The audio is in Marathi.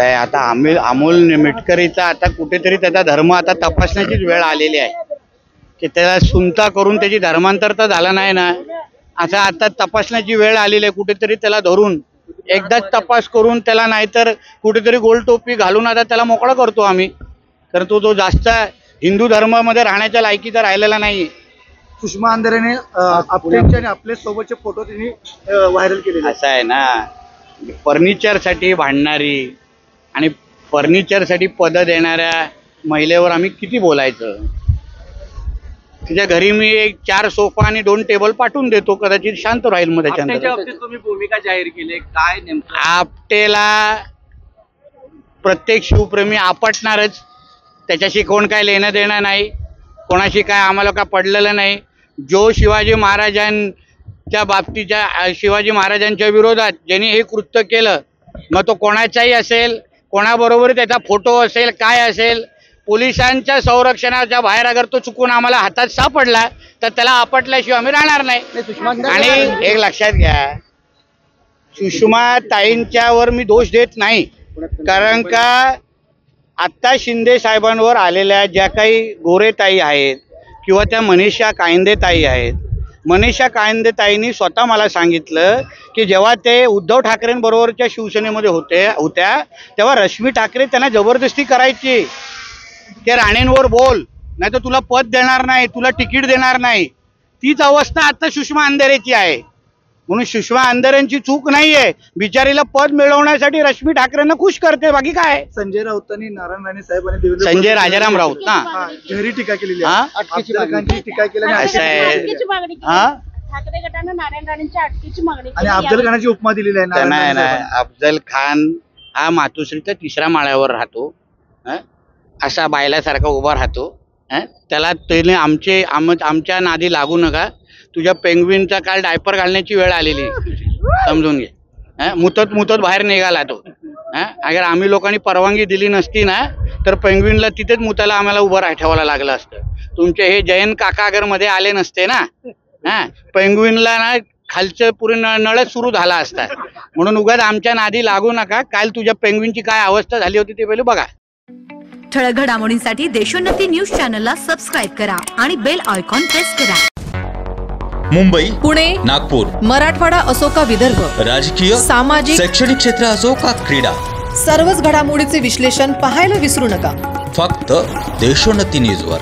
आहे आता अमोल मिटकरीचा आता कुठेतरी त्याचा धर्म आता तपासण्याचीच वेळ आलेली आहे की त्याला सुनता करून त्याची धर्मांतर झाला नाही ना, असं आता तपासण्याची वेळ आलेली आहे. कुठेतरी त्याला धरून एकदाच तपास करून त्याला, नाहीतर कुठेतरी गोल टोपी घालून आता त्याला मोकळा करतो आम्ही, कारण तो जास्त हिंदू धर्मामध्ये राहण्याच्या लायकीचा राहिलेला नाही. सुषमा अंधारेने आपल्या आणि आपल्या सोबतचे फोटो त्यांनी व्हायरल केलेले. असं आहे ना, फर्निचरसाठी भांडणारी आणि फर्निचरसाठी पद देणाऱ्या महिलेवर आम्ही किती बोलायचं. तिच्या घरी मी 4 सोफा आणि 2 टेबल पाठवून देतो, कदाचित शांत राहील. मग त्याच्यानंतर तुम्ही भूमिका जाहीर केली काय नेमकं? आपटेला प्रत्येक शिवप्रेमी आपटणारच, त्याच्याशी कोण काय लेणं देणं नाही, कोणाशी काय आम्हाला काय पडलेलं नाही. जो शिवाजी महाराजांच्या बाबतीच्या, शिवाजी महाराजांच्या विरोधात ज्यांनी हे कृत्य केलं, मग तो कोणाचाही असेल, कोणाबरोबर त्याचा फोटो असेल, काय असेल, पोलिसांच्या संरक्षणाच्या बाहेर अगर तो चुकून आम्हाला हातात सापडला तर त्याला आपटल्याशिवाय आम्ही राहणार नाही. आणि एक लक्षात घ्या, सुषमा ताईंच्यावर मी दोष देत नाही, कारण का आत्ता शिंदे साहेबांवर आलेल्या ज्या काही गोरेताई आहेत किंवा त्या मनीषा कायंदेताई आहेत, मनीषा कायंदेताईंनी स्वतः मला सांगितलं की जेव्हा ते उद्धव ठाकरेंबरोबरच्या शिवसेनेमध्ये होत्या तेव्हा रश्मी ठाकरे त्यांना जबरदस्ती करायची की राणेंवर बोल, नाही तर तुला पद देणार नाही, तुला तिकीट देणार नाही. तीच अवस्था आता सुषमा अंधारेची आहे. म्हणून सुषमा अंधारेंची चूक नाहीये, बिचारीला पद मिळवण्यासाठी रश्मी ठाकरेंना खुश करते, बाकी काय. संजय राऊतांनी, नारायण राणे साहेबांनी, संजय राजाराम राऊत ना गहरी टीका केलेली आहे. टीका केली असं आहे. ठाकरे गटानं नारायण राणेंच्या अटकेची मागणी आणि अफजल खानाची उपमा दिलेली आहे. त्यांना अफजल खान हा मातोश्रीच्या 3ऱ्या माळ्यावर राहतो, असा बायलासारखा उभा राहतो. त्याला त्याने आमच्या नादी लागू नका, तुझ्या पेंग्विनचा काल डायपर घालण्याची वेळ आलेली, समजून घे. मुतत बाहेर निघाला तो. अगर आम्ही लोकांनी परवानगी दिली नसती ना तर पेंग्विनला तिथेच मुताला आम्हाला उभं ठेवायला लागलं असतं. तुमचे हे जयंत काका अगर मध्ये आले नसते ना, पेंग्विनला ना खालचं पुरे नळच सुरू झाला असता. म्हणून उगाच आमच्या नादी लागू नका. काल तुझ्या पेंग्विनची काय अवस्था झाली होती ते पहिले बघा. ठळक घडामोडींसाठी देशोन्नती न्यूज चॅनलला सबस्क्राईब करा आणि बेल आयकॉन प्रेस करा. मुंबई, पुणे, नागपूर, मराठवाडा असो का विदर्भ, राजकीय, सामाजिक, शैक्षणिक क्षेत्र असो का क्रीडा, सर्वच घडामोडीचे विश्लेषण पाहायला विसरू नका. फक्त देशोन्नती न्यूजवर.